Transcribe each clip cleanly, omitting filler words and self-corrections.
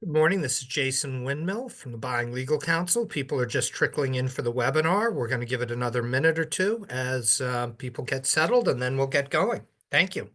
Good morning. This is Jason Windmill from the Buying Legal Counsel. People are just trickling in for the webinar. We're going to give it another minute or two as people get settled, and then we'll get going. Thank you.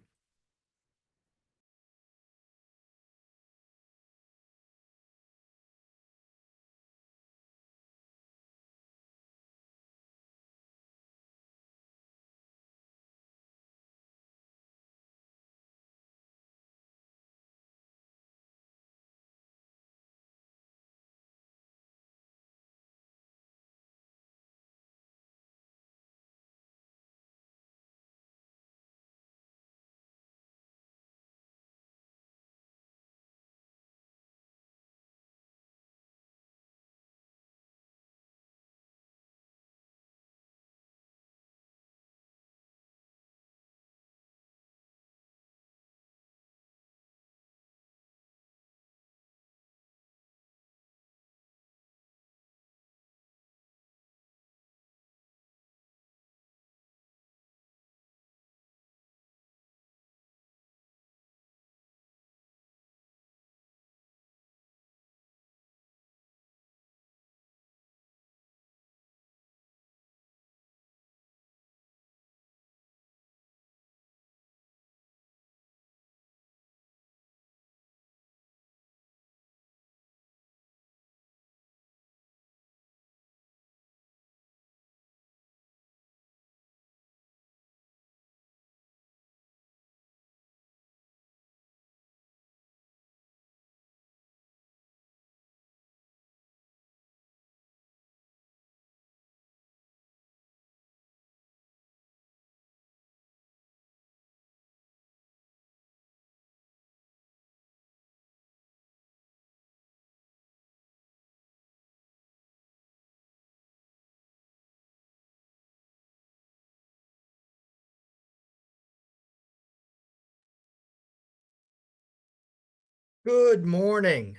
Good morning.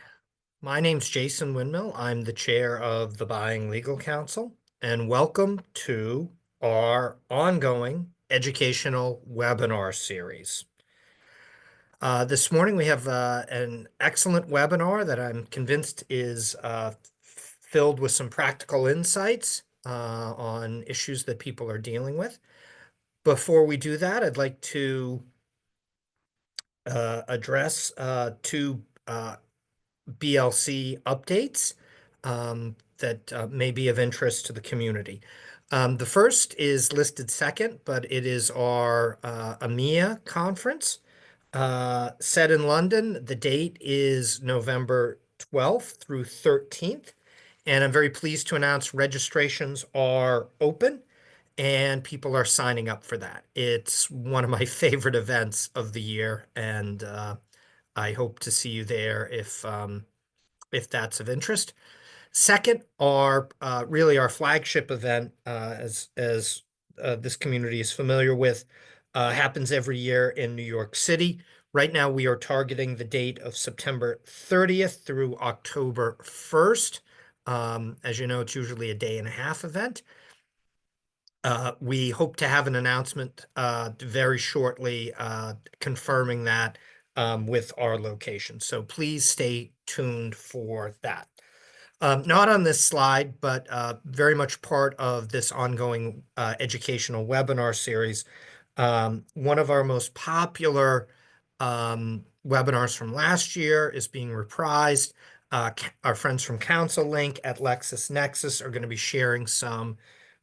My name's Jason Windmill. I'm the chair of the Buying Legal Counsel, and welcome to our ongoing educational webinar series. This morning we have an excellent webinar that I'm convinced is filled with some practical insights on issues that people are dealing with. Before we do that, I'd like to address two BLC updates that may be of interest to the community. The first is listed second, but it is our EMEA conference set in London. The date is November 12th through 13th, and I'm very pleased to announce registrations are open and people are signing up for that. It's one of my favorite events of the year, and I hope to see you there if that's of interest. Second, our really our flagship event, as this community is familiar with, happens every year in New York City. Right now, we are targeting the date of September 30th through October 1st. As you know, it's usually a day and a half event. We hope to have an announcement very shortly confirming that with our location. So please stay tuned for that. Not on this slide, but very much part of this ongoing educational webinar series. One of our most popular webinars from last year is being reprised. Our friends from Counsel Link at LexisNexis are going to be sharing some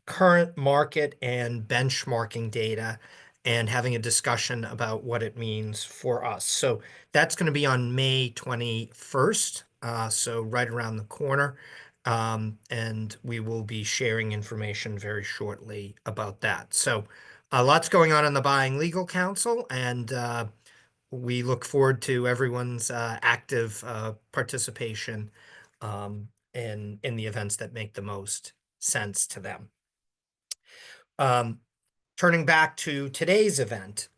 current market and benchmarking data and having a discussion about what it means for us. So that's going to be on May 21st, so right around the corner. And we will be sharing information very shortly about that. So lots going on in the Buying Legal Counsel, and we look forward to everyone's active participation in the events that make the most sense to them. Turning back to today's event,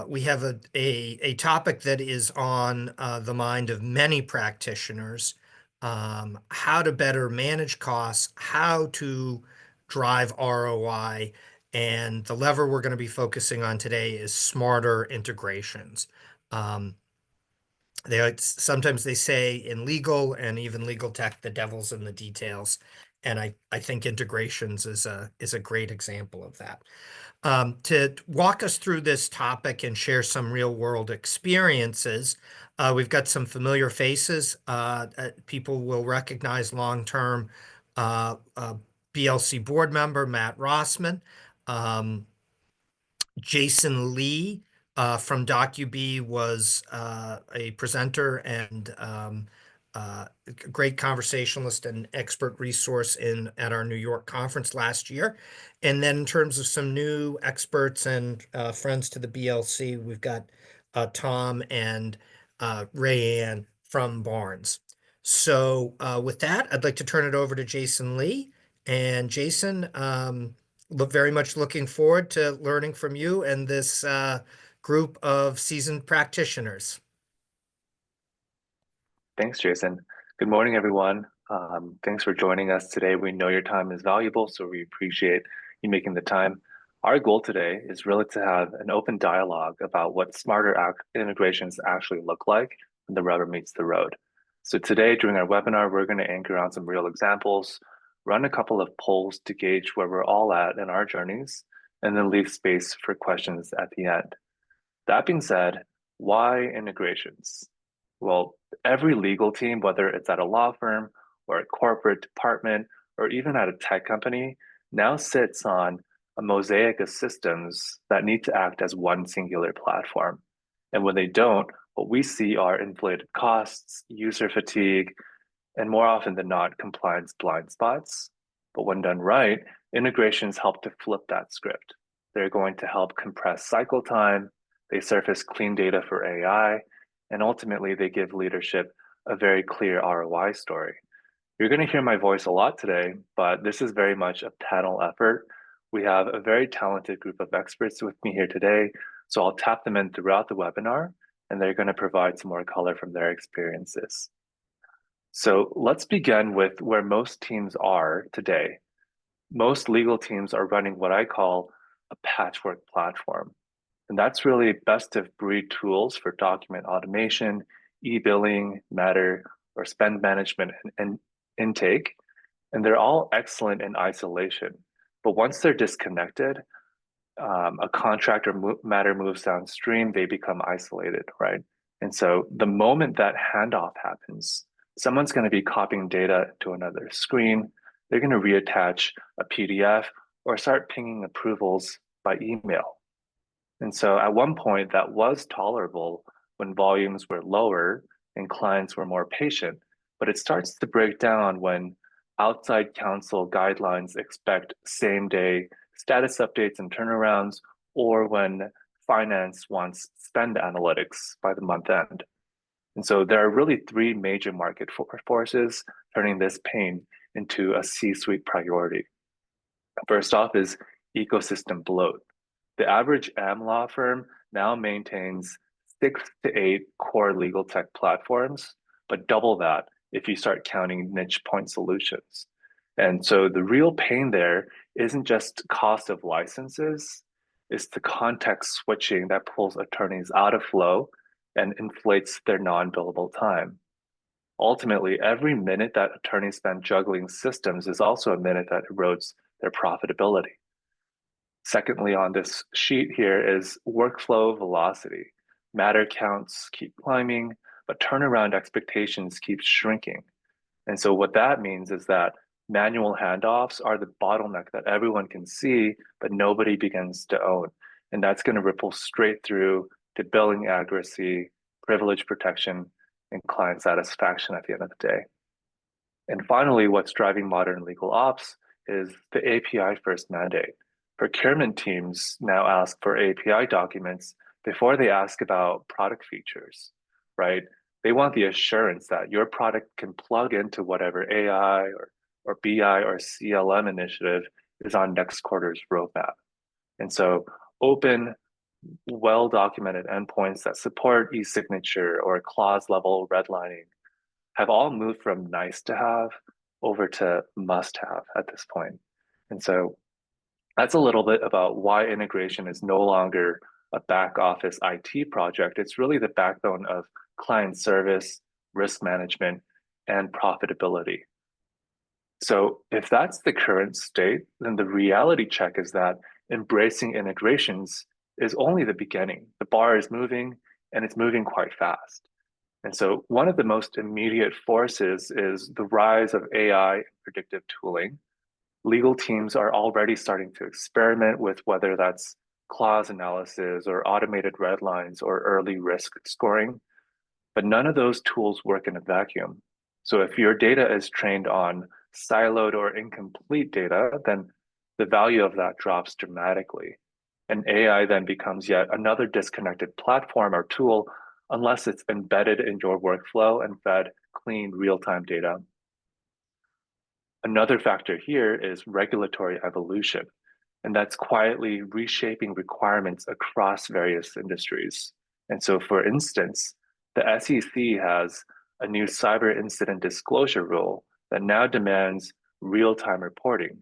we have a topic that is on the mind of many practitioners, how to better manage costs, how to drive ROI, and the lever we're going to be focusing on today is smarter integrations. Sometimes they say in legal and even legal tech, the devil's in the details. And I think integrations is a great example of that. To walk us through this topic and share some real world experiences, we've got some familiar faces. People will recognize long term BLC board member Matt Rossman. Um, Jason Lee from Docubee was a presenter and a great conversationalist and expert resource at our New York conference last year. And then in terms of some new experts and friends to the BLC, we've got Tom and Rayanne from Barnes. So with that, I'd like to turn it over to Jason Lee. And Jason, very much looking forward to learning from you and this group of seasoned practitioners. Thanks, Jason. Good morning, everyone. Thanks for joining us today. We know your time is valuable, so we appreciate you making the time. Our goal today is really to have an open dialogue about what smarter integrations actually look like when the rubber meets the road. So today, during our webinar, we're going to anchor on some real examples, run a couple of polls to gauge where we're all at in our journeys, and then leave space for questions at the end. That being said, why integrations? Well, every legal team, whether it's at a law firm or a corporate department or even at a tech company, now sits on a mosaic of systems that need to act as one singular platform. And when they don't, what we see are inflated costs, user fatigue, and more often than not, compliance blind spots. But when done right, integrations help to flip that script. They're going to help compress cycle time, they surface clean data for AI, and ultimately they give leadership a very clear ROI story. You're going to hear my voice a lot today, but this is very much a panel effort. We have a very talented group of experts with me here today, so I'll tap them in throughout the webinar, and they're going to provide some more color from their experiences. So let's begin with where most teams are today. Most legal teams are running what I call a patchwork platform. And that's really best of breed tools for document automation, e-billing, matter, or spend management and intake. And they're all excellent in isolation. But once they're disconnected, a contract or matter moves downstream, they become isolated, right? And so the moment that handoff happens, someone's going to be copying data to another screen. They're going to reattach a PDF or start pinging approvals by email. And so at one point, that was tolerable when volumes were lower and clients were more patient, but it starts to break down when outside counsel guidelines expect same day status updates and turnarounds, or when finance wants spend analytics by the month end. And so there are really three major market forces turning this pain into a C-suite priority. First off is ecosystem bloat. The average AM law firm now maintains 6 to 8 core legal tech platforms, but double that if you start counting niche point solutions. And so the real pain there isn't just cost of licenses, it's the context switching that pulls attorneys out of flow and inflates their non-billable time. Ultimately, every minute that attorneys spend juggling systems is also a minute that erodes their profitability. Secondly, on this sheet here is workflow velocity. Matter counts keep climbing, but turnaround expectations keep shrinking. And so what that means is that manual handoffs are the bottleneck that everyone can see, but nobody begins to own. And that's going to ripple straight through to billing accuracy, privilege protection, and client satisfaction at the end of the day. And finally, what's driving modern legal ops is the API first mandate. Procurement teams now ask for API documents before they ask about product features, right? They want the assurance that your product can plug into whatever AI or BI or CLM initiative is on next quarter's roadmap. And so open, well-documented endpoints that support e-signature or clause level redlining have all moved from nice to have over to must have at this point. And so that's a little bit about why integration is no longer a back office IT project. It's really the backbone of client service, risk management, and profitability. So if that's the current state, then the reality check is that embracing integrations is only the beginning. The bar is moving and it's moving quite fast. And so one of the most immediate forces is the rise of AI and predictive tooling. Legal teams are already starting to experiment with whether that's clause analysis or automated red lines or early risk scoring, but none of those tools work in a vacuum. So if your data is trained on siloed or incomplete data, then the value of that drops dramatically. And AI then becomes yet another disconnected platform or tool unless it's embedded in your workflow and fed clean real-time data. Another factor here is regulatory evolution, and that's quietly reshaping requirements across various industries. And so, for instance, the SEC has a new cyber incident disclosure rule that now demands real-time reporting.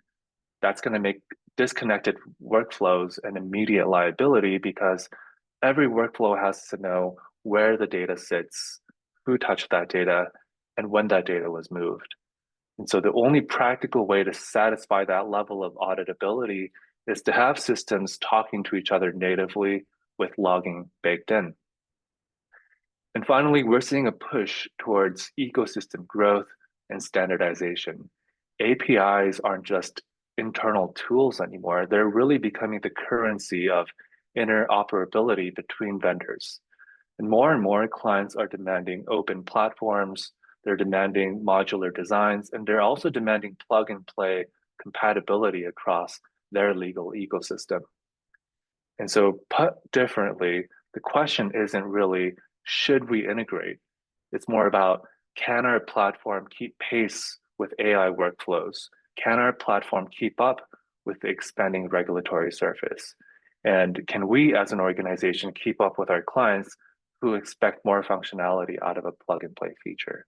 That's going to make disconnected workflows an immediate liability because every workflow has to know where the data sits, who touched that data, and when that data was moved. And so the only practical way to satisfy that level of auditability is to have systems talking to each other natively with logging baked in. And finally, we're seeing a push towards ecosystem growth and standardization. APIs aren't just internal tools anymore. They're really becoming the currency of interoperability between vendors. And more clients are demanding open platforms, they're demanding modular designs, and they're also demanding plug and play compatibility across their legal ecosystem. And so, put differently, the question isn't really, should we integrate? It's more about, can our platform keep pace with AI workflows? Can our platform keep up with the expanding regulatory surface? And can we, as an organization, keep up with our clients who expect more functionality out of a plug and play feature?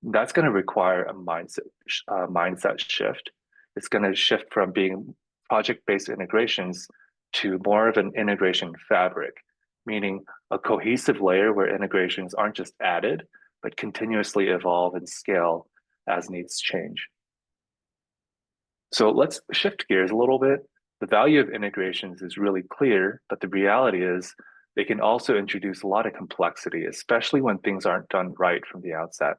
That's going to require a mindset shift. It's going to shift from being project-based integrations to more of an integration fabric, meaning a cohesive layer where integrations aren't just added, but continuously evolve and scale as needs change. So let's shift gears a little bit. The value of integrations is really clear, but the reality is they can also introduce a lot of complexity, especially when things aren't done right from the outset.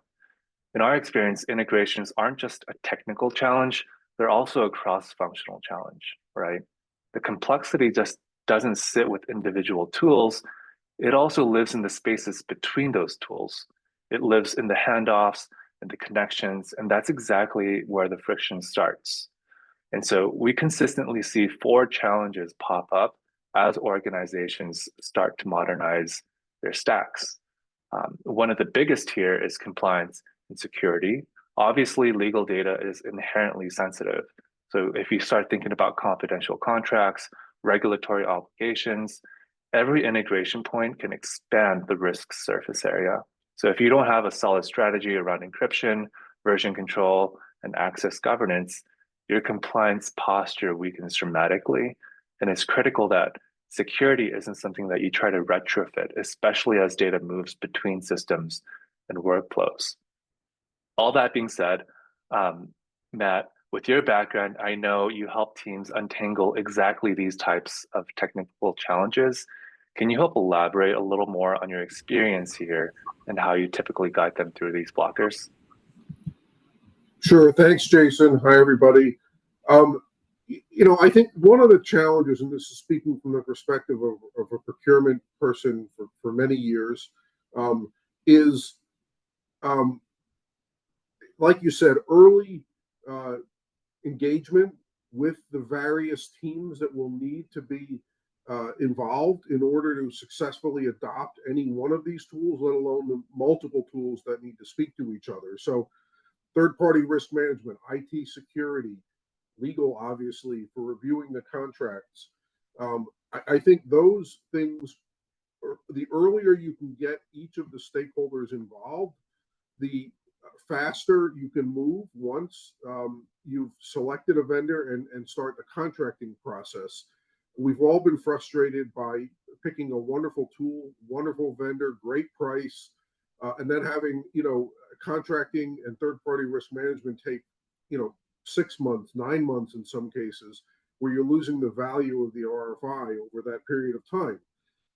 In our experience, integrations aren't just a technical challenge, they're also a cross-functional challenge, right? The complexity just doesn't sit with individual tools. It also lives in the spaces between those tools. It lives in the handoffs and the connections, and that's exactly where the friction starts. And so we consistently see four challenges pop up as organizations start to modernize their stacks. One of the biggest here is compliance and security. Obviously, legal data is inherently sensitive. So if you start thinking about confidential contracts, regulatory obligations, every integration point can expand the risk surface area. So if you don't have a solid strategy around encryption, version control, and access governance, your compliance posture weakens dramatically. And it's critical that security isn't something that you try to retrofit, especially as data moves between systems and workflows. All that being said, Matt, with your background, I know you help teams untangle exactly these types of technical challenges. Can you help elaborate a little more on your experience here and how you typically guide them through these blockers? Sure. Thanks, Jason. Hi, everybody. I think one of the challenges, and this is speaking from the perspective of a procurement person for many years, is, like you said, early engagement with the various teams that will need to be involved in order to successfully adopt any one of these tools, let alone the multiple tools that need to speak to each other. So third-party risk management, IT security, legal, obviously, for reviewing the contracts. I think those things, the earlier you can get each of the stakeholders involved, the faster you can move once you've selected a vendor and start the contracting process. We've all been frustrated by picking a wonderful tool, wonderful vendor, great price, and then having, you know, contracting and third-party risk management take, you know, 6 months, 9 months in some cases, where you're losing the value of the RFI over that period of time.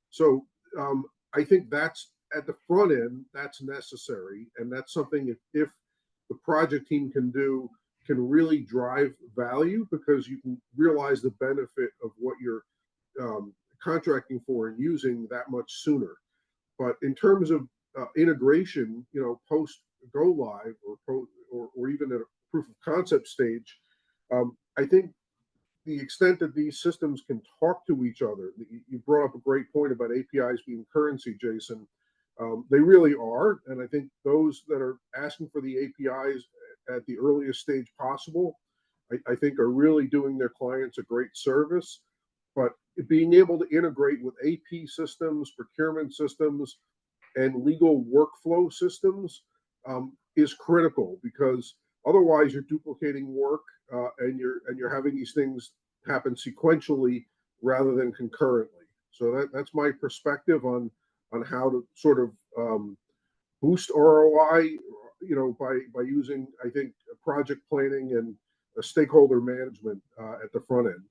So I think that's at the front end, that's necessary, and that's something if the project team can do, can really drive value, because you can realize the benefit of what you're contracting for and using that much sooner. But in terms of integration, you know, post go live or even at a proof of concept stage, I think the extent that these systems can talk to each other, you brought up a great point about APIs being currency, Jason. They really are, and I think those that are asking for the APIs at the earliest stage possible, I think are really doing their clients a great service. But being able to integrate with AP systems, procurement systems, and legal workflow systems is critical, because otherwise you're duplicating work and you're having these things happen sequentially rather than concurrently. So that's my perspective on how to sort of boost ROI, you know, by using, I think, project planning and stakeholder management at the front end.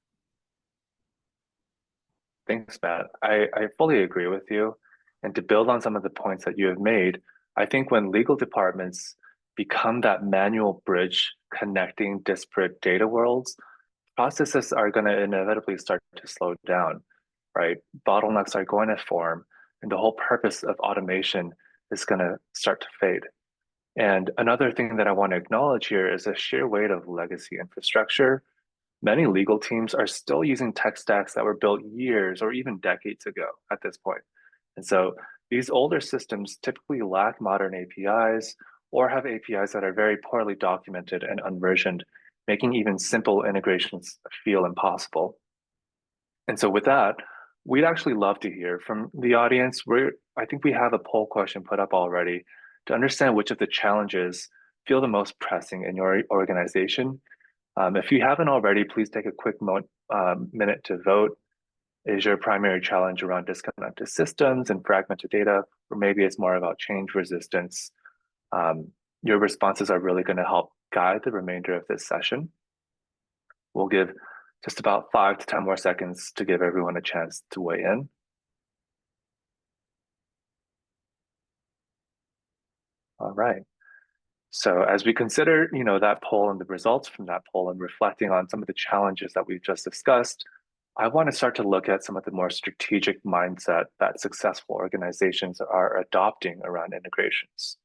Thanks, Matt. I fully agree with you. And to build on some of the points that you have made, I think when legal departments become that manual bridge connecting disparate data worlds, processes are going to inevitably start to slow down, right? Bottlenecks are going to form, and the whole purpose of automation is going to start to fade. And another thing that I want to acknowledge here is the sheer weight of legacy infrastructure. Many legal teams are still using tech stacks that were built years or even decades ago at this point. And so these older systems typically lack modern APIs or have APIs that are very poorly documented and unversioned, making even simple integrations feel impossible. And so with that, we'd actually love to hear from the audience. I think we have a poll question put up already to understand which of the challenges feel the most pressing in your organization. If you haven't already, please take a quick minute to vote. Is your primary challenge around disconnected systems and fragmented data, or maybe it's more about change resistance? Your responses are really going to help guide the remainder of this session. We'll give just about 5 to 10 more seconds to give everyone a chance to weigh in. All right. So as we consider, you know, that poll and the results from that poll and reflecting on some of the challenges that we've just discussed, I want to start to look at some of the more strategic mindset that successful organizations are adopting around integrations.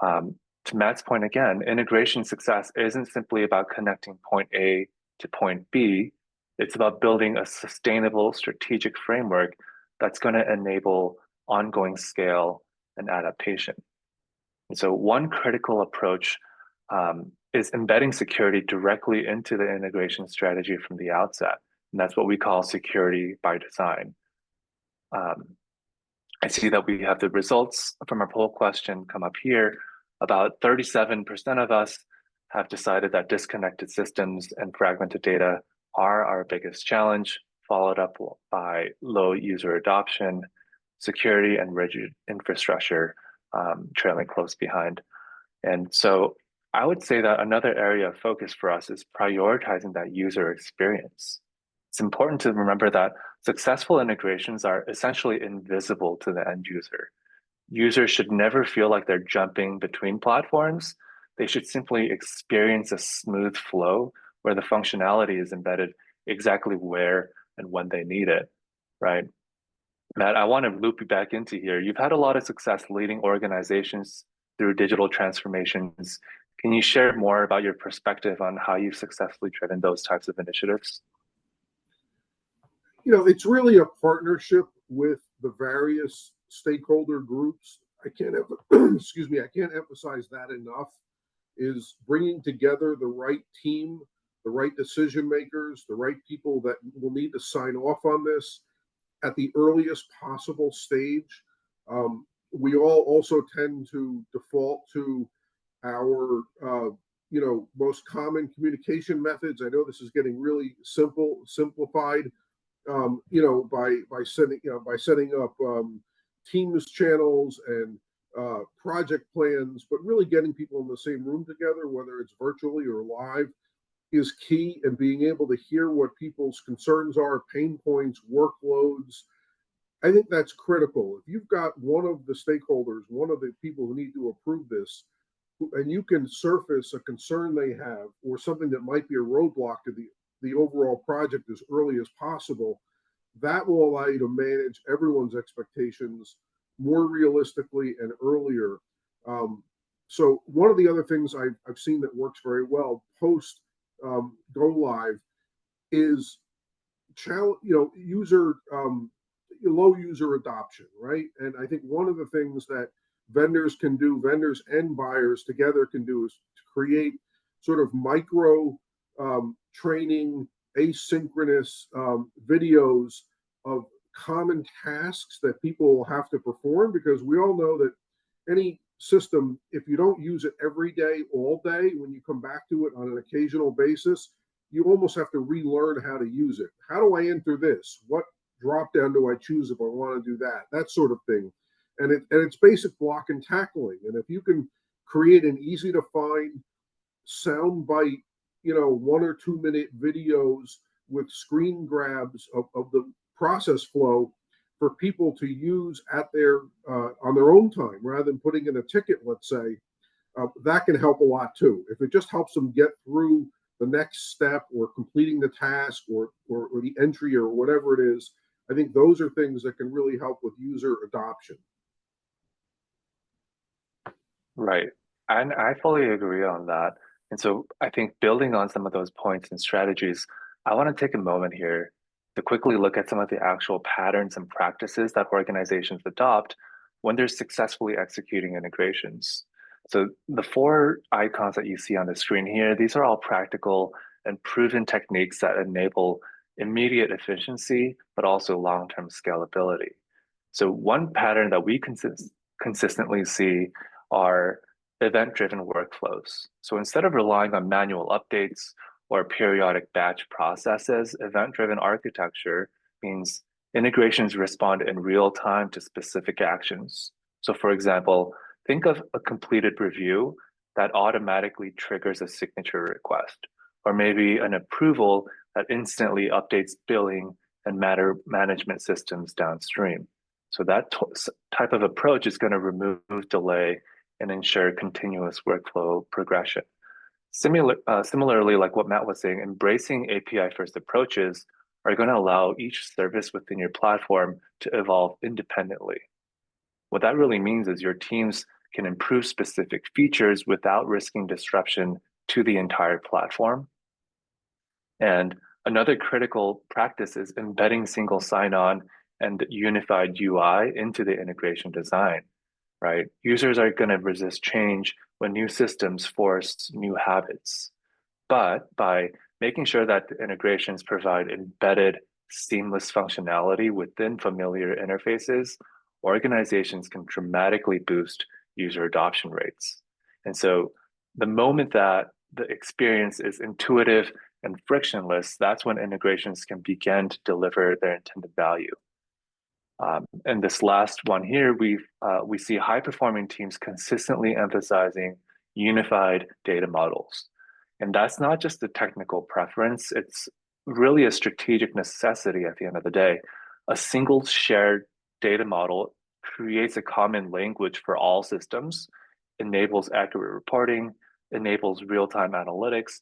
To Matt's point again, integration success isn't simply about connecting point A to point B. It's about building a sustainable strategic framework that's going to enable ongoing scale and adaptation. And so one critical approach is embedding security directly into the integration strategy from the outset. And that's what we call security by design. I see that we have the results from our poll question come up here. About 37% of us have decided that disconnected systems and fragmented data are our biggest challenge, followed up by low user adoption, security, and rigid infrastructure trailing close behind. And so I would say that another area of focus for us is prioritizing that user experience. It's important to remember that successful integrations are essentially invisible to the end user. Users should never feel like they're jumping between platforms. They should simply experience a smooth flow where the functionality is embedded exactly where and when they need it, right? Matt, I want to loop you back into here. You've had a lot of success leading organizations through digital transformations. Can you share more about your perspective on how you've successfully driven those types of initiatives? You know, it's really a partnership with the various stakeholder groups. I can't excuse me, I can't emphasize that enough, is bringing together the right team, the right decision makers, the right people that will need to sign off on this at the earliest possible stage. We all also tend to default to our you know, most common communication methods. I know this is getting really simplified, by setting up Teams channels and project plans, but really getting people in the same room together, whether it's virtually or live, is key. And being able to hear what people's concerns are, pain points, workloads, I think that's critical. If you've got one of the stakeholders, one of the people who need to approve this, and you can surface a concern they have or something that might be a roadblock to the overall project as early as possible, that will allow you to manage everyone's expectations more realistically and earlier. So one of the other things I've seen that works very well post go live is user low user adoption, right? And I think one of the things that vendors and buyers together can do is to create sort of micro training, asynchronous videos of common tasks that people will have to perform, because we all know that any system, if you don't use it every day, all day, when you come back to it on an occasional basis, you almost have to relearn how to use it. How do I enter this? What drop down do I choose if I want to do that? That sort of thing. And it's basic block and tackling. And if you can create an easy to find sound bite, 1 or 2 minute videos with screen grabs of the process flow for people to use at their on their own time rather than putting in a ticket, let's say, that can help a lot too. If it just helps them get through the next step or completing the task or the entry or whatever it is, I think those are things that can really help with user adoption. Right. And I fully agree on that. And so I think building on some of those points and strategies, I want to take a moment here to quickly look at some of the actual patterns and practices that organizations adopt when they're successfully executing integrations. So the 4 icons that you see on the screen here, these are all practical and proven techniques that enable immediate efficiency, but also long-term scalability. So one pattern that we consistently see are event-driven workflows. So instead of relying on manual updates or periodic batch processes, event-driven architecture means integrations respond in real time to specific actions. So for example, think of a completed review that automatically triggers a signature request, or maybe an approval that instantly updates billing and matter management systems downstream. So that type of approach is going to remove delay and ensure continuous workflow progression. Similarly, like what Matt was saying, embracing API-first approaches are going to allow each service within your platform to evolve independently. What that really means is your teams can improve specific features without risking disruption to the entire platform. And another critical practice is embedding single sign-on and unified UI into the integration design, right? Users are going to resist change when new systems force new habits. But by making sure that the integrations provide embedded, seamless functionality within familiar interfaces, organizations can dramatically boost user adoption rates. And so the moment that the experience is intuitive and frictionless, that's when integrations can begin to deliver their intended value. And this last one here, we see high-performing teams consistently emphasizing unified data models. And that's not just a technical preference, it's really a strategic necessity at the end of the day. A single shared data model creates a common language for all systems, enables accurate reporting, enables real-time analytics,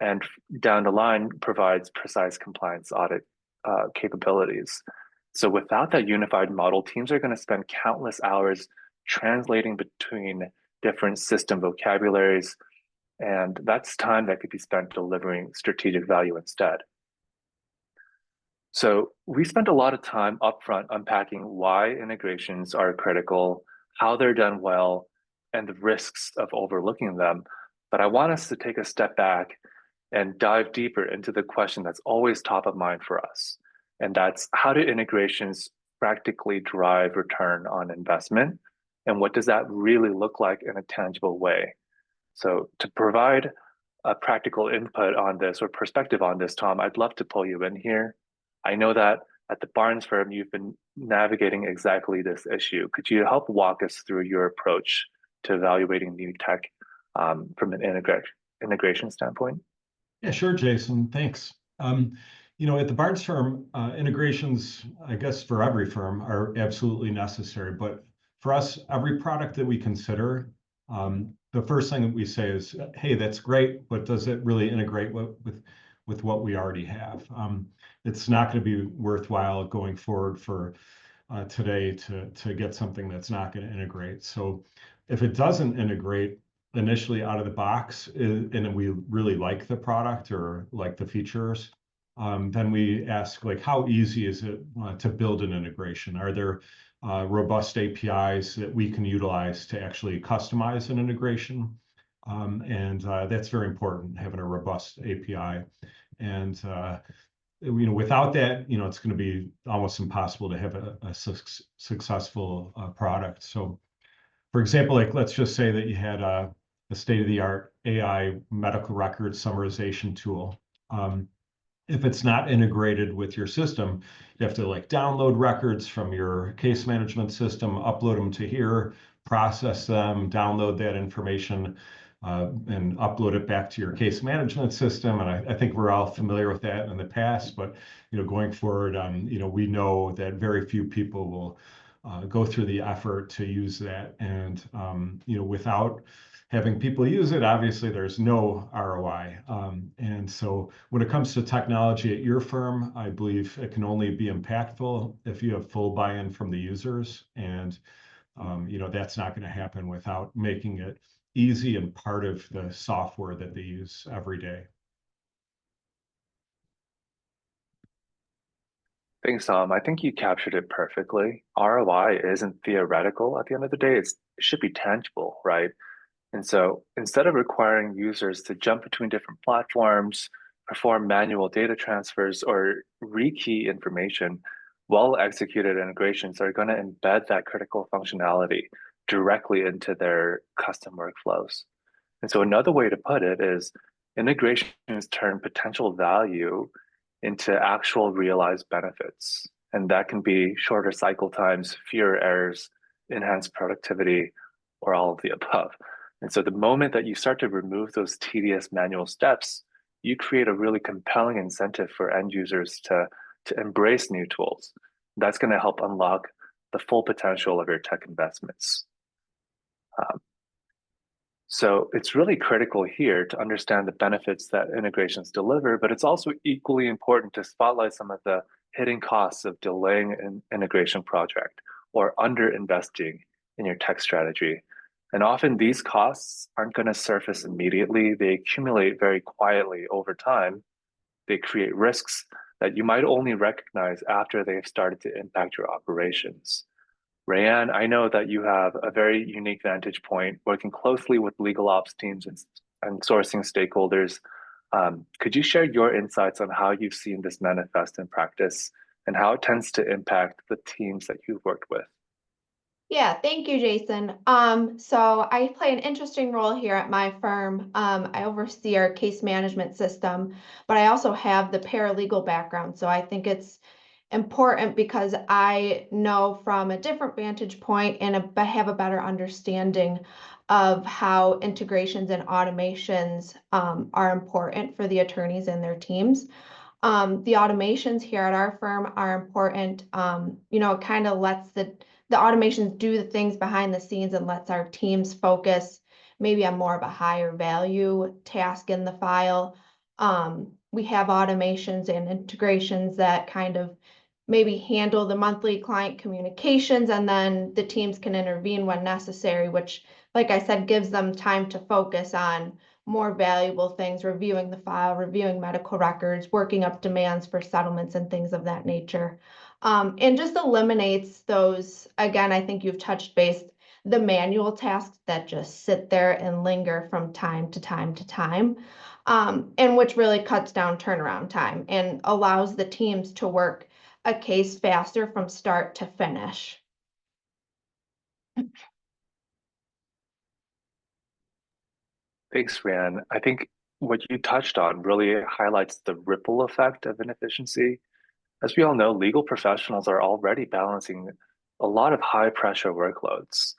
and down the line provides precise compliance audit capabilities. So without that unified model, teams are going to spend countless hours translating between different system vocabularies, and that's time that could be spent delivering strategic value instead. So we spent a lot of time upfront unpacking why integrations are critical, how they're done well, and the risks of overlooking them. But I want us to take a step back and dive deeper into the question that's always top of mind for us. And that's, how do integrations practically drive return on investment? And what does that really look like in a tangible way? So to provide a practical input on this or perspective on this, Tom, I'd love to pull you in here. I know that at the Barnes firm, you've been navigating exactly this issue. Could you help walk us through your approach to evaluating new tech from an integration standpoint? Yeah, sure, Jason. Thanks. At the Barnes firm, integrations, I guess for every firm, are absolutely necessary. But for us, every product that we consider, the first thing that we say is, "Hey, that's great, but does it really integrate with what we already have?" It's not going to be worthwhile going forward for today to get something that's not going to integrate. So if it doesn't integrate initially out of the box, and we really like the product or like the features, then we ask, like, how easy is it to build an integration? Are there robust APIs that we can utilize to actually customize an integration? And that's very important, having a robust API. And without that, it's going to be almost impossible to have a successful product. So, for example, like, let's just say that you had a state-of-the-art AI medical record summarization tool. If it's not integrated with your system, you have to like download records from your case management system, upload them to here, process them, download that information, and upload it back to your case management system. And I think we're all familiar with that in the past, but going forward, we know that very few people will go through the effort to use that. And without having people use it, obviously there's no ROI. And so when it comes to technology at your firm, I believe it can only be impactful if you have full buy-in from the users. And that's not going to happen without making it easy and part of the software that they use every day. Thanks, Tom. I think you captured it perfectly. ROI isn't theoretical at the end of the day. It should be tangible, right? And so instead of requiring users to jump between different platforms, perform manual data transfers, or rekey information, well-executed integrations are going to embed that critical functionality directly into their custom workflows. And so another way to put it is integrations turn potential value into actual realized benefits. And that can be shorter cycle times, fewer errors, enhanced productivity, or all of the above. And so the moment that you start to remove those tedious manual steps, you create a really compelling incentive for end users to embrace new tools. That's going to help unlock the full potential of your tech investments. So it's really critical here to understand the benefits that integrations deliver, but it's also equally important to spotlight some of the hidden costs of delaying an integration project or under-investing in your tech strategy. And often these costs aren't going to surface immediately. They accumulate very quietly over time. They create risks that you might only recognize after they've started to impact your operations. Rayanne, I know that you have a very unique vantage point working closely with legal ops teams and sourcing stakeholders. Could you share your insights on how you've seen this manifest in practice and how it tends to impact the teams that you've worked with? Yeah, thank you, Jason. So I play an interesting role here at my firm. I oversee our case management system, but I also have the paralegal background. So I think it's important because I know from a different vantage point and have a better understanding of how integrations and automations are important for the attorneys and their teams. The automations here at our firm are important. It kind of lets the automations do the things behind the scenes and lets our teams focus maybe on more of a higher value task in the file. We have automations and integrations that kind of maybe handle the monthly client communications, and then the teams can intervene when necessary, which, like I said, gives them time to focus on more valuable things, reviewing the file, reviewing medical records, working up demands for settlements and things of that nature. And just eliminates those, again, I think you've touched base, the manual tasks that just sit there and linger from time to time to time, and which really cuts down turnaround time and allows the teams to work a case faster from start to finish. Thanks, Rayanne. I think what you touched on really highlights the ripple effect of inefficiency. as we all know, legal professionals are already balancing a lot of high pressure workloads.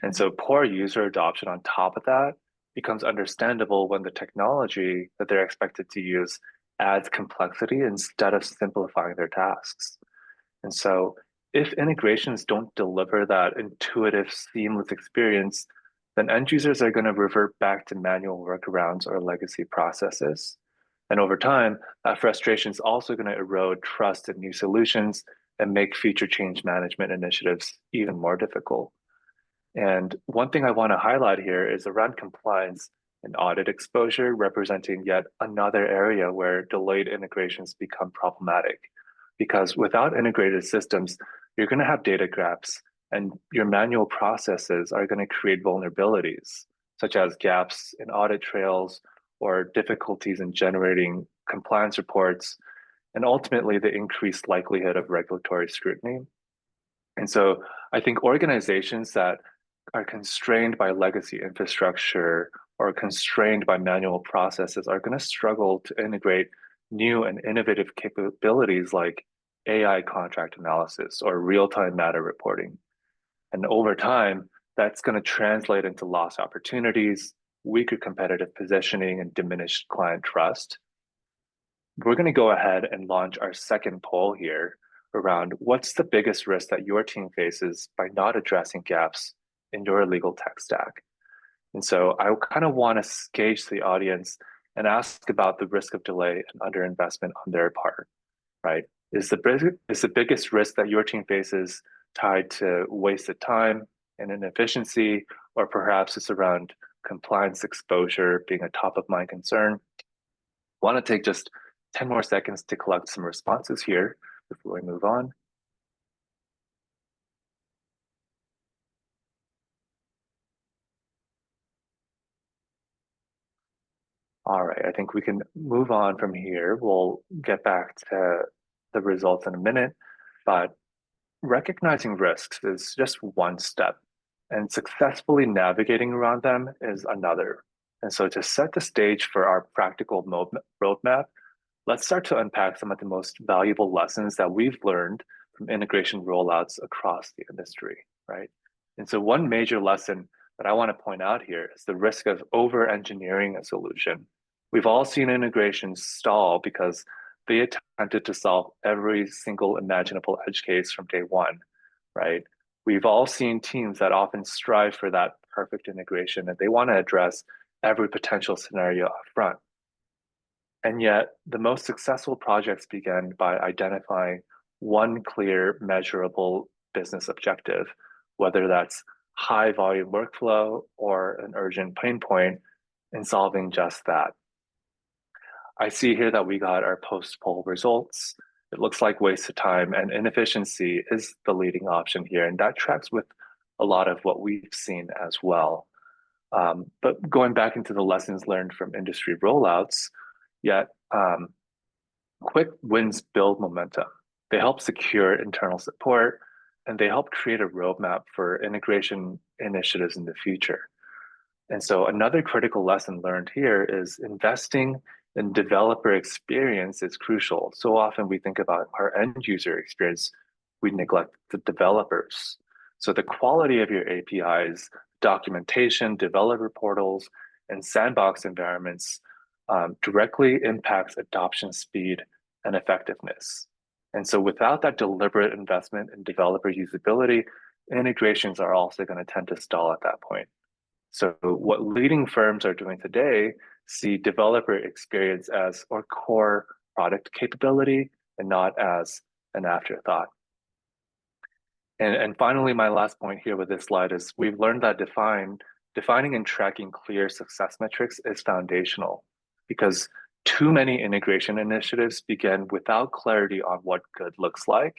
And so poor user adoption on top of that becomes understandable when the technology that they're expected to use adds complexity instead of simplifying their tasks. And so if integrations don't deliver that intuitive, seamless experience, then end users are going to revert back to manual workarounds or legacy processes. And over time, that frustration is also going to erode trust in new solutions and make future change management initiatives even more difficult. And one thing I want to highlight here is around compliance and audit exposure, representing yet another area where delayed integrations become problematic. Because without integrated systems, you're going to have data gaps, and your manual processes are going to create vulnerabilities, such as gaps in audit trails or difficulties in generating compliance reports, and ultimately the increased likelihood of regulatory scrutiny. And so I think organizations that are constrained by legacy infrastructure or constrained by manual processes are going to struggle to integrate new and innovative capabilities like AI contract analysis or real-time matter reporting. And over time, that's going to translate into lost opportunities, weaker competitive positioning, and diminished client trust. We're going to go ahead and launch our second poll here around what's the biggest risk that your team faces by not addressing gaps in your legal tech stack. And so I kind of want to gauge the audience and ask about the risk of delay and underinvestment on their part, right? Is the biggest risk that your team faces tied to wasted time and inefficiency, or perhaps it's around compliance exposure being a top of mind concern? I want to take just 10 more seconds to collect some responses here before we move on. All right, I think we can move on from here. We'll get back to the results in a minute, but recognizing risks is just one step, and successfully navigating around them is another. And so to set the stage for our practical roadmap, let's start to unpack some of the most valuable lessons that we've learned from integration rollouts across the industry, right? And so one major lesson that I want to point out here is the risk of over-engineering a solution. We've all seen integrations stall because they attempted to solve every single imaginable edge case from day one, right? We've all seen teams that often strive for that perfect integration, and they want to address every potential scenario up front. And yet, the most successful projects begin by identifying one clear, measurable business objective, whether that's high volume workflow or an urgent pain point, and solving just that. I see here that we got our post-poll results. It looks like wasted time and inefficiency is the leading option here, and that tracks with a lot of what we've seen as well. But going back into the lessons learned from industry rollouts, yet quick wins build momentum. They help secure internal support, and they help create a roadmap for integration initiatives in the future. And so another critical lesson learned here is investing in developer experience is crucial. So often we think about our end user experience, we neglect the developers. So the quality of your APIs, documentation, developer portals, and sandbox environments directly impacts adoption speed and effectiveness. And so without that deliberate investment in developer usability, integrations are also going to tend to stall at that point. So what leading firms are doing today see developer experience as our core product capability and not as an afterthought. And finally, my last point here with this slide is we've learned that defining and tracking clear success metrics is foundational, because too many integration initiatives begin without clarity on what good looks like.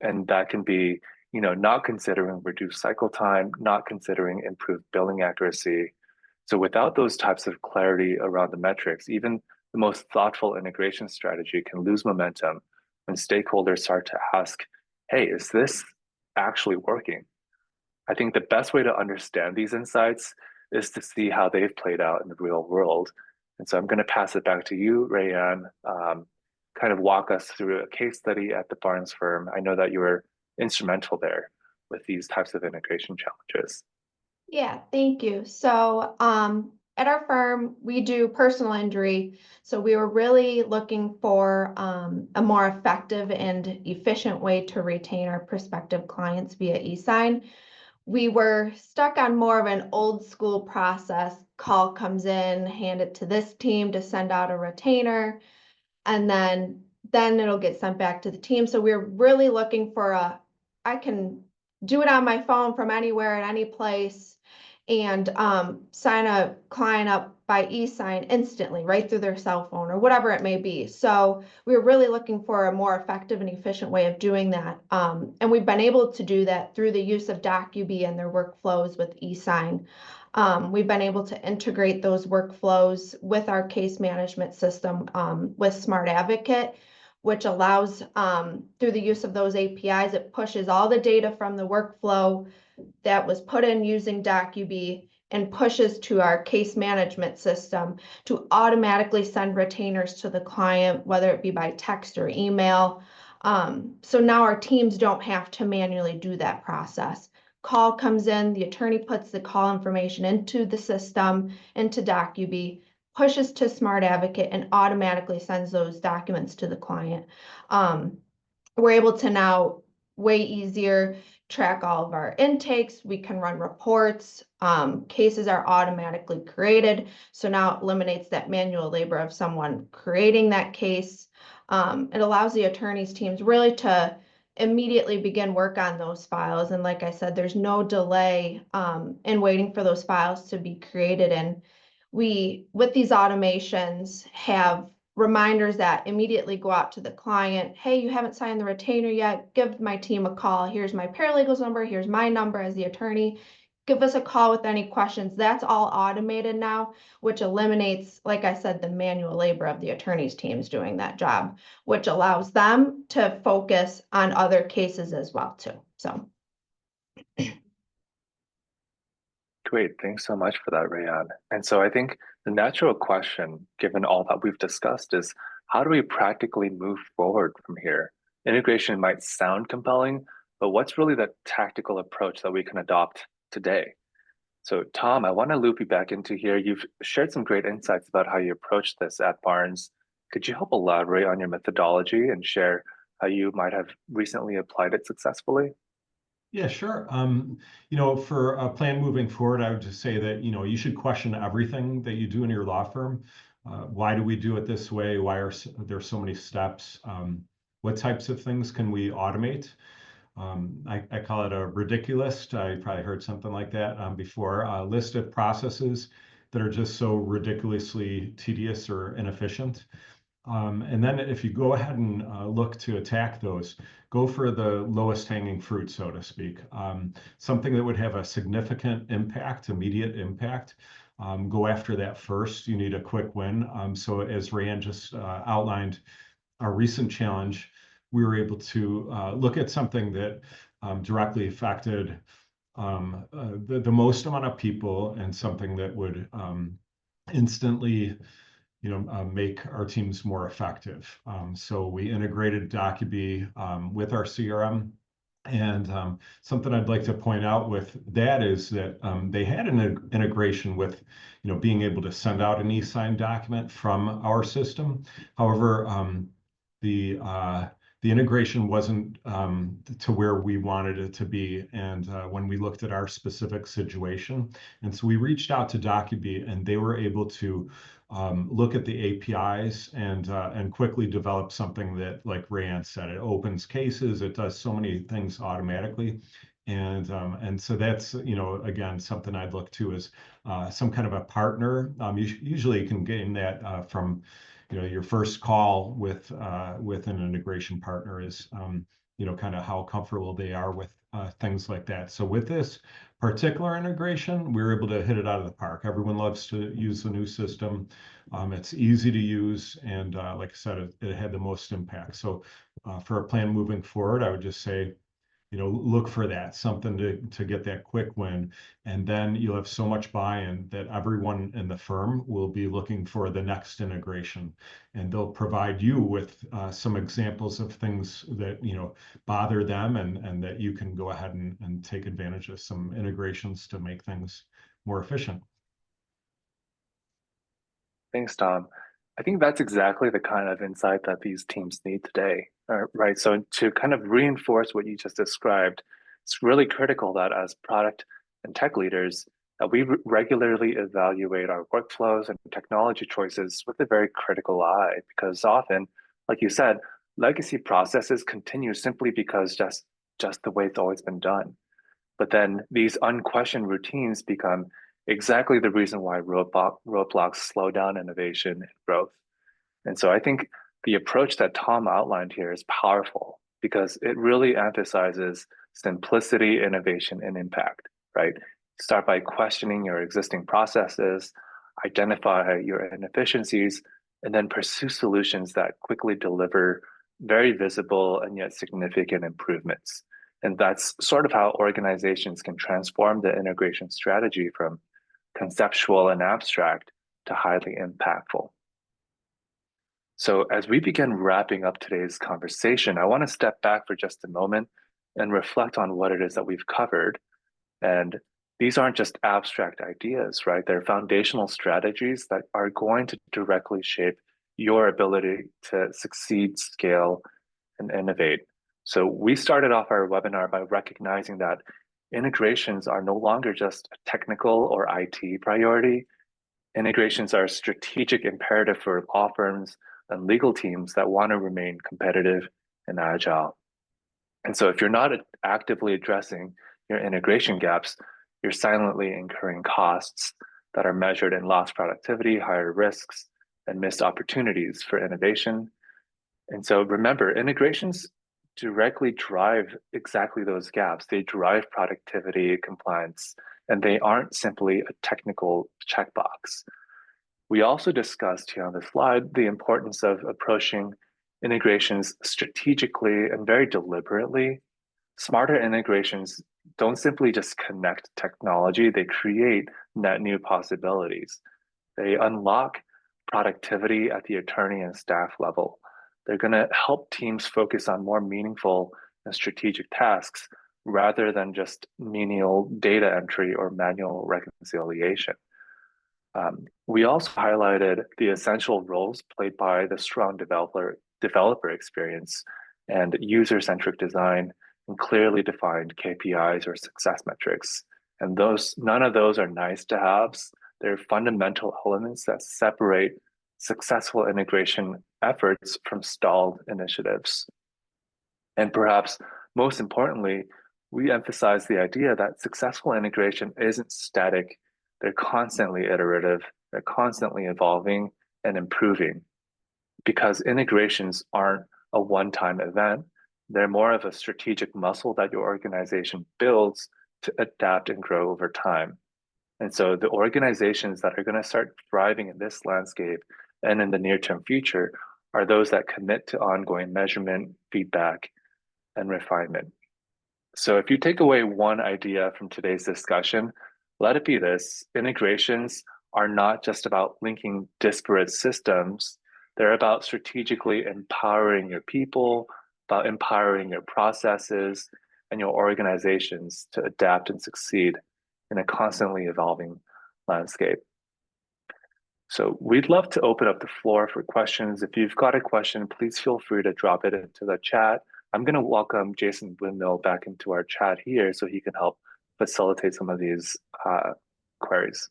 And that can be, not considering reduced cycle time, not considering improved billing accuracy. So without those types of clarity around the metrics, even the most thoughtful integration strategy can lose momentum when stakeholders start to ask, hey, is this actually working? I think the best way to understand these insights is to see how they've played out in the real world. And so I'm going to pass it back to you, Rayanne, kind of walk us through a case study at the Barnes firm? I know that you were instrumental there with these types of integration challenges. Yeah, thank you. So, at our firm, we do personal injury. So we were really looking for a more effective and efficient way to retain our prospective clients via e-sign. We were stuck on more of an old school process. Call comes in, hand it to this team to send out a retainer, and then it'll get sent back to the team. So we're really looking for I can do it on my phone from anywhere at any place and sign a client up by e-sign instantly right through their cell phone or whatever it may be. So we're really looking for a more effective and efficient way of doing that. And we've been able to do that through the use of Docubee and their workflows with e-sign. We've been able to integrate those workflows with our case management system with Smart Advocate, which allows, through the use of those APIs, it pushes all the data from the workflow that was put in using Docubee and pushes to our case management system to automatically send retainers to the client, whether it be by text or email. So now our teams don't have to manually do that process. Call comes in, the attorney puts the call information into the system, into Docubee, pushes to Smart Advocate, and automatically sends those documents to the client. We're able to now way easier track all of our intakes. We can run reports. Cases are automatically created. So now it eliminates that manual labor of someone creating that case. It allows the attorneys teams really to immediately begin work on those files. And like I said, there's no delay in waiting for those files to be created. And we, with these automations, have reminders that immediately go out to the client. Hey, you haven't signed the retainer yet. Give my team a call. Here's my paralegal's number. Here's my number as the attorney. Give us a call with any questions. That's all automated now, which eliminates, like I said, the manual labor of the attorney's teams doing that job, which allows them to focus on other cases as well too. So. Great, thanks so much for that, Rayan. And so I think the natural question, given all that we've discussed, is how do we practically move forward from here? Integration might sound compelling, but what's really the tactical approach that we can adopt today? So Tom, I want to loop you back into here. You've shared some great insights about how you approach this at Barnes. Could you help elaborate on your methodology and share how you might have recently applied it successfully? Yeah, sure. For a plan moving forward, I would just say that, you should question everything that you do in your law firm. Why do we do it this way? Why are there so many steps? What types of things can we automate? I call it a ridiculous. You probably heard something like that before. A list of processes that are just so ridiculously tedious or inefficient. And then if you go ahead and look to attack those, go for the lowest hanging fruit, so to speak. Something that would have a significant impact, immediate impact. Go after that first. You need a quick win. So as Rayan just outlined, our recent challenge, we were able to look at something that directly affected the most amount of people and something that would instantly make our teams more effective. So we integrated Docubee with our CRM. And something I'd like to point out with that is that they had an integration with, being able to send out an e-sign document from our system. However, the integration wasn't to where we wanted it to be. And when we looked at our specific situation, and so we reached out to Docubee, and they were able to look at the APIs and quickly develop something that, like Rayan said, it opens cases, it does so many things automatically. And so that's, again, something I'd look to as some kind of a partner. Usually you can gain that from your first call with an integration partner is kind of how comfortable they are with things like that. So with this particular integration, we were able to hit it out of the park. Everyone loves to use the new system. It's easy to use, and like I said, it had the most impact. So for a plan moving forward, I would just say, look for that, something to get that quick win. And then you'll have so much buy-in that everyone in the firm will be looking for the next integration. And they'll provide you with some examples of things that, bother them, and that you can go ahead and take advantage of some integrations to make things more efficient. Thanks, Tom. I think that's exactly the kind of insight that these teams need today, right? So to kind of reinforce what you just described, it's really critical that as product and tech leaders, that we regularly evaluate our workflows and technology choices with a very critical eye, because often, like you said, legacy processes continue simply because just the way it's always been done. But then these unquestioned routines become exactly the reason why roadblocks slow down innovation and growth. And so I think the approach that Tom outlined here is powerful because it really emphasizes simplicity, innovation, and impact, right? Start by questioning your existing processes, identify your inefficiencies, and then pursue solutions that quickly deliver very visible and yet significant improvements. And that's sort of how organizations can transform the integration strategy from conceptual and abstract to highly impactful. So as we begin wrapping up today's conversation, I want to step back for just a moment and reflect on what it is that we've covered. And these aren't just abstract ideas, right? They're foundational strategies that are going to directly shape your ability to succeed, scale, and innovate. So we started off our webinar by recognizing that integrations are no longer just a technical or IT priority. Integrations are a strategic imperative for law firms and legal teams that want to remain competitive and agile. And so if you're not actively addressing your integration gaps, you're silently incurring costs that are measured in lost productivity, higher risks, and missed opportunities for innovation. And so remember, integrations directly drive exactly those gaps. They drive productivity, compliance, and they aren't simply a technical checkbox. We also discussed here on the slide the importance of approaching integrations strategically and very deliberately. Smarter integrations don't simply just connect technology, they create net new possibilities. They unlock productivity at the attorney and staff level. They're going to help teams focus on more meaningful and strategic tasks rather than just menial data entry or manual reconciliation. We also highlighted the essential roles played by the strong developer experience and user-centric design and clearly defined KPIs or success metrics. And none of those are nice to haves. They're fundamental elements that separate successful integration efforts from stalled initiatives. And perhaps most importantly, we emphasize the idea that successful integration isn't static. They're constantly iterative, they're constantly evolving and improving, because integrations aren't a one-time event. They're more of a strategic muscle that your organization builds to adapt and grow over time. And so the organizations that are going to start thriving in this landscape and in the near-term future are those that commit to ongoing measurement, feedback, and refinement. So if you take away one idea from today's discussion, let it be this: integrations are not just about linking disparate systems. They're about strategically empowering your people, about empowering your processes and your organizations to adapt and succeed in a constantly evolving landscape. So we'd love to open up the floor for questions. If you've got a question, please feel free to drop it into the chat. I'm going to welcome Jason Windmill back into our chat here so he can help facilitate some of these queries.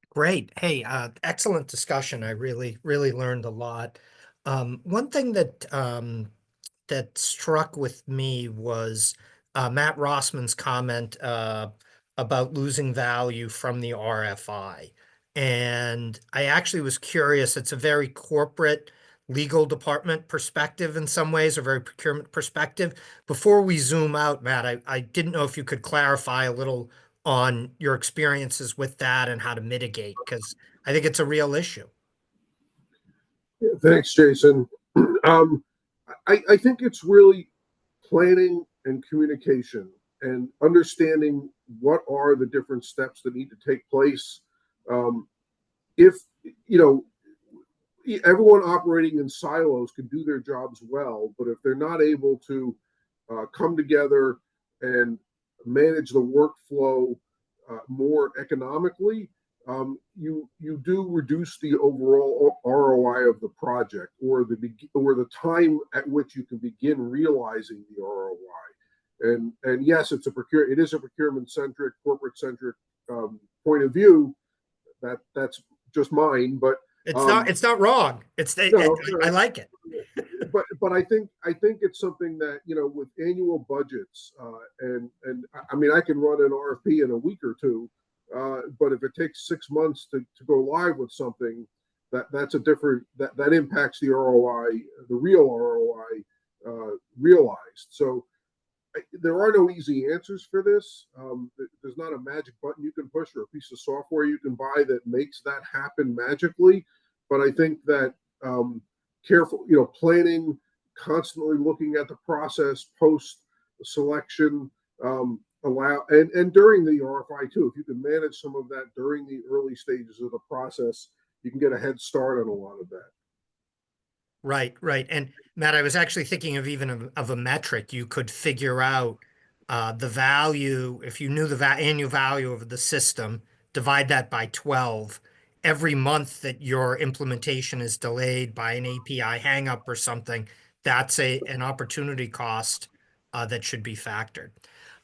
Great. Hey, excellent discussion. I really learned a lot. One thing that struck with me was Matt Rossman's comment about losing value from the RFI. And I actually was curious. It's a very corporate legal department perspective in some ways, a very procurement perspective. Before we zoom out, Matt, I didn't know if you could clarify a little on your experiences with that and how to mitigate, because I think it's a real issue. Yeah, thanks, Jason. I think it's really planning and communication and understanding what are the different steps that need to take place. If, you know, everyone operating in silos can do their jobs well, but if they're not able to come together and manage the workflow more economically, you do reduce the overall ROI of the project, or the time at which you can begin realizing the ROI. And yes, it is a procurement centric, corporate centric point of view. That's just mine, but It's not wrong. no, I like it. but I think it's something that, you know, with annual budgets, and I mean, I can run an RFP in a week or two, but if it takes 6 months to go live with something, that's a different, that impacts the ROI, the real ROI realized. So there are no easy answers for this. There's not a magic button you can push or a piece of software you can buy that makes that happen magically. But I think that careful, you know, planning, constantly looking at the process post selection, and during the RFI too. If you can manage some of that during the early stages of the process, you can get a head start on a lot of that. Right, right. And Matt, I was actually thinking of even of a metric you could figure out the value. If you knew the annual value of the system, divide that by 12. Every month that your implementation is delayed by an API hangup or something, that's an opportunity cost that should be factored.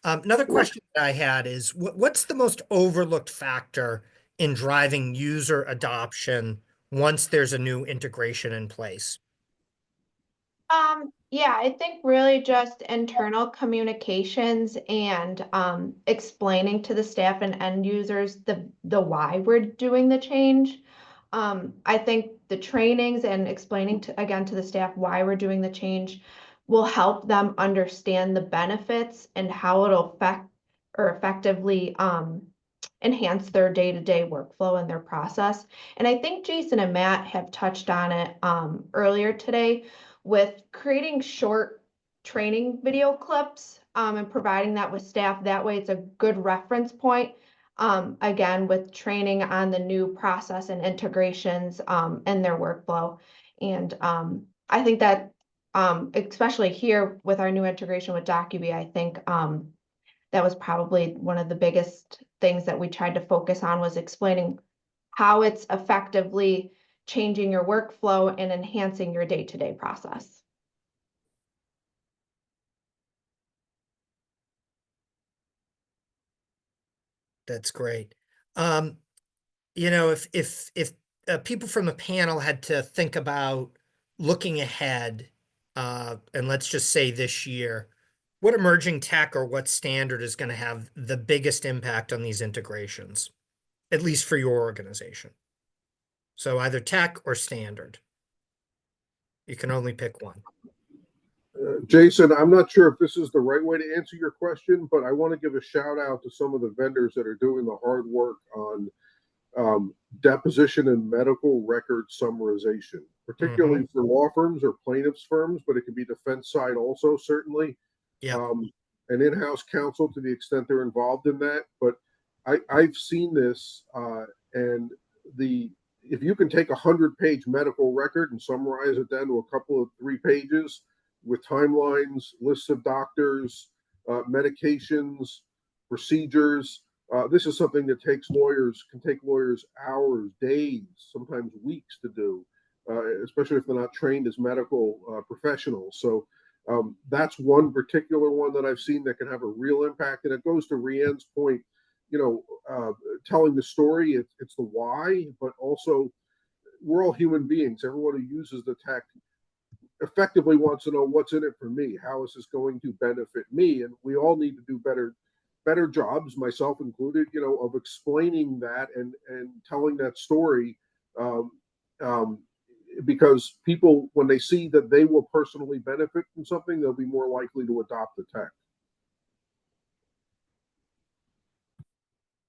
Another question that I had is, what's the most overlooked factor in driving user adoption once there's a new integration in place? Yeah, I think really just internal communications and explaining to the staff and end users the why we're doing the change. I think the trainings and explaining again to the staff why we're doing the change will help them understand the benefits and how it'll affect or effectively enhance their day-to-day workflow and their process. And I think Jason and Matt have touched on it earlier today with creating short training video clips and providing that with staff. That way it's a good reference point, again, with training on the new process and integrations in their workflow. And I think that especially here with our new integration with Docubee, I think that was probably one of the biggest things that we tried to focus on, was explaining how it's effectively changing your workflow and enhancing your day-to-day process. That's great. You know, if people from the panel had to think about looking ahead, and let's just say this year, what emerging tech or what standard is going to have the biggest impact on these integrations, at least for your organization? So either tech or standard. You can only pick one. Jason, I'm not sure if this is the right way to answer your question, but I want to give a shout out to some of the vendors that are doing the hard work on deposition and medical record summarization, particularly for law firms or plaintiffs firms, but it can be defense side also, certainly. Yeah. An in-house counsel to the extent they're involved in that. But I've seen this, and if you can take 100-page medical record and summarize it down to a couple of 3 pages with timelines, lists of doctors, medications, procedures. This is something that can take lawyers hours, days, sometimes weeks to do, especially if they're not trained as medical professionals. So that's one particular one that I've seen that can have a real impact. And it goes to Rianne's point, you know, telling the story, it's the why, but also we're all human beings. Everyone who uses the tech effectively wants to know what's in it for me. How is this going to benefit me? And we all need to do better jobs, myself included, you know, of explaining that and telling that story, because people, when they see that they will personally benefit from something, they'll be more likely to adopt the tech.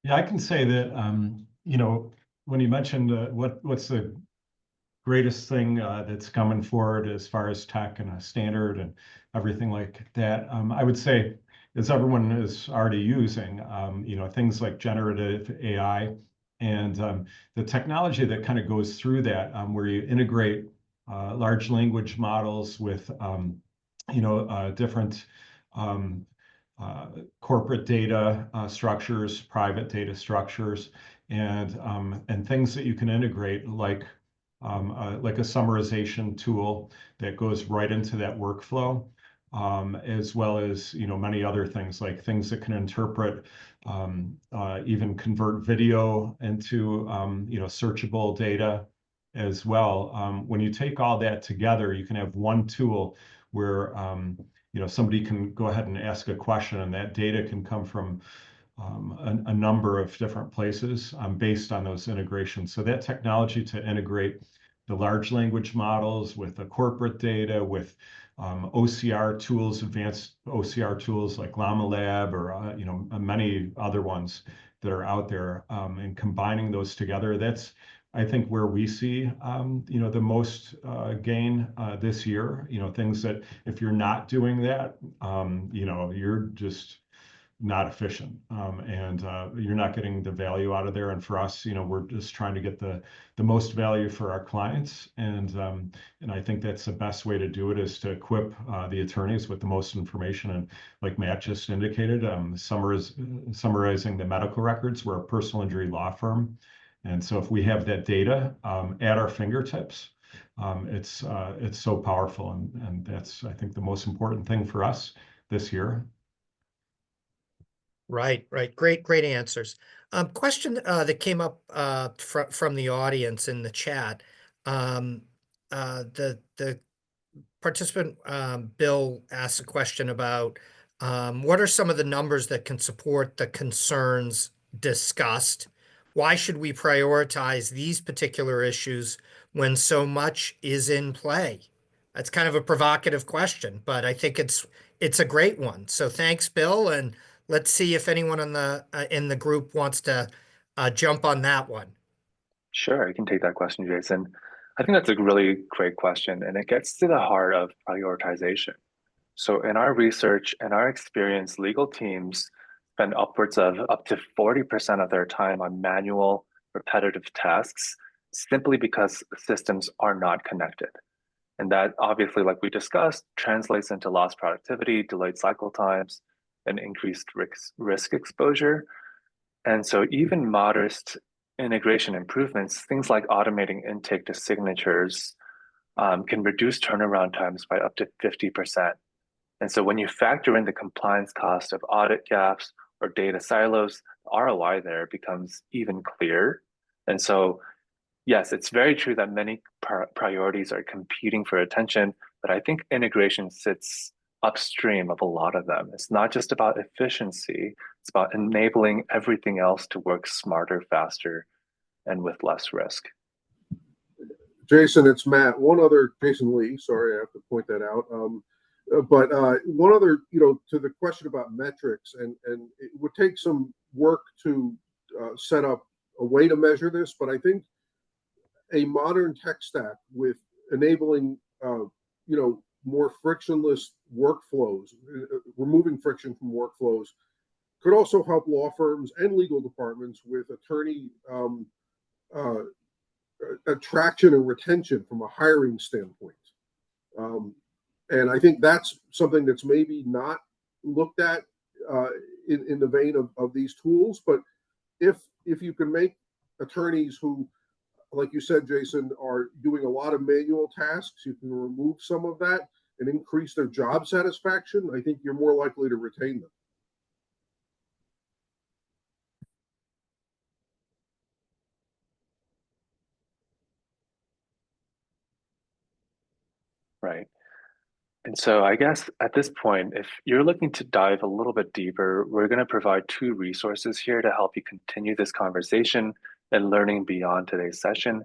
Yeah, I can say that, you know, when you mentioned what's the greatest thing that's coming forward as far as tech and a standard and everything like that. I would say, as everyone is already using, things like generative AI and the technology that kind of goes through that, where you integrate large language models with, different corporate data structures, private data structures, and things that you can integrate like a summarization tool that goes right into that workflow, as well as many other things like things that can interpret, even convert video into searchable data as well. When you take all that together, you can have one tool where somebody can go ahead and ask a question, and that data can come from a number of different places based on those integrations. So that technology to integrate the large language models with the corporate data, with OCR tools, advanced OCR tools like Llama Lab, or many other ones that are out there, and combining those together, that's, I think, where we see the most gain this year. Things that if you're not doing that, you're just not efficient, and you're not getting the value out of there. And for us, we're just trying to get the most value for our clients, and I think that's the best way to do it, is to equip the attorneys with the most information. And like Matt just indicated, summarizing the medical records. We're a personal injury law firm, and so if we have that data at our fingertips, it's so powerful, and that's, I think, the most important thing for us this year. Right. Great answers. Question that came up from the audience in the chat. The participant, Bill, asked a question about what are some of the numbers that can support the concerns discussed? Why should we prioritize these particular issues when so much is in play? That's kind of a provocative question, but I think it's a great one. So thanks, Bill, and let's see if anyone in the group wants to jump on that one. Sure, I can take that question, Jason. I think that's a really great question, and it gets to the heart of prioritization. So in our research and our experience, legal teams spend upwards of up to 40% of their time on manual, repetitive tasks, simply because systems are not connected. And that, obviously, like we discussed, translates into lost productivity, delayed cycle times, and increased risk exposure. And so even modest integration improvements, things like automating intake to signatures, can reduce turnaround times by up to 50%. And so when you factor in the compliance cost of audit gaps or data silos, the ROI there becomes even clearer. And so, yes, it's very true that many priorities are competing for attention, but I think integration sits upstream of a lot of them. It's not just about efficiency, it's about enabling everything else to work smarter, faster, and with less risk. Jason, it's Matt. Jason Lee, sorry, I have to point that out. But one other, to the question about metrics, and it would take some work to set up a way to measure this, but I think a modern tech stack with enabling, more frictionless workflows, removing friction from workflows, could also help law firms and legal departments with attorney attraction and retention from a hiring standpoint. And I think that's something that's maybe not looked at in the vein of these tools. But if you can make attorneys who, like you said, Jason, are doing a lot of manual tasks, you can remove some of that and increase their job satisfaction, I think you're more likely to retain them. Right. And so I guess at this point, if you're looking to dive a little bit deeper, we're going to provide 2 resources here to help you continue this conversation and learning beyond today's session.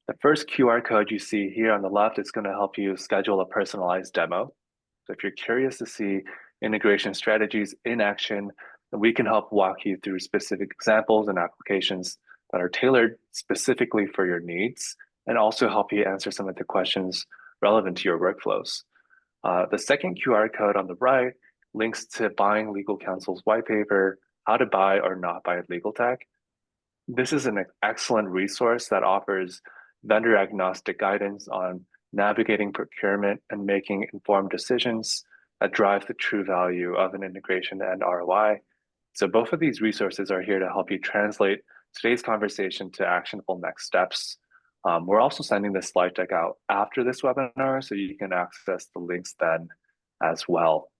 The first QR code you see here on the left is going to help you schedule a personalized demo. So if you're curious to see integration strategies in action, then we can help walk you through specific examples and applications that are tailored specifically for your needs. and also help you answer some of the questions relevant to your workflows. The second QR code on the right links to Buying Legal Counsel's white paper, How to Buy or Not Buy Legal Tech. This is an excellent resource that offers vendor agnostic guidance on navigating procurement and making informed decisions that drive the true value of an integration and ROI. So both of these resources are here to help you translate today's conversation to actionable next steps. We're also sending this slide deck out after this webinar, so you can access the links then as well.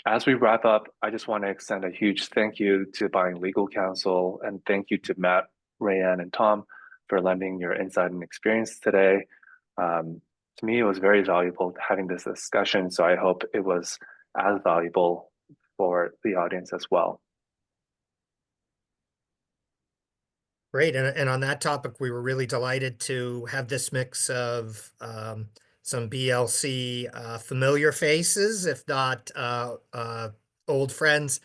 As we wrap up, I just want to extend a huge thank you to Buying Legal Counsel, and thank you to Matt, Rayanne, and Tom for lending your insight and experience today. To me, it was very valuable having this discussion, so I hope it was as valuable for the audience as well. Great. And on that topic, we were really delighted to have this mix of some BLC familiar faces, if not old friends,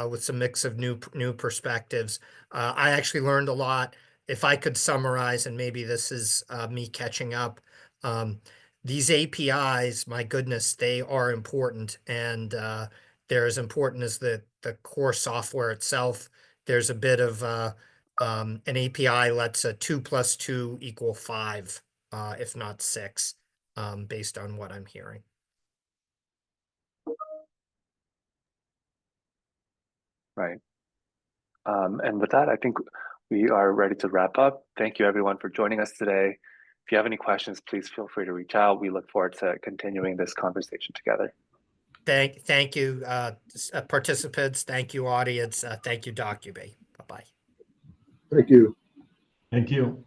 with some mix of new perspectives. I actually learned a lot. If I could summarize, and maybe this is me catching up, these APIs, my goodness, they are important, and they're as important as the core software itself. There's a bit of an API lets a 2 + 2 = 5, if not 6, based on what I'm hearing. Right. And with that, I think we are ready to wrap up. Thank you everyone for joining us today. If you have any questions, please feel free to reach out. We look forward to continuing this conversation together. Thank you, participants. Thank you, audience. Thank you, Docubee. Bye-bye. Thank you. Thank you.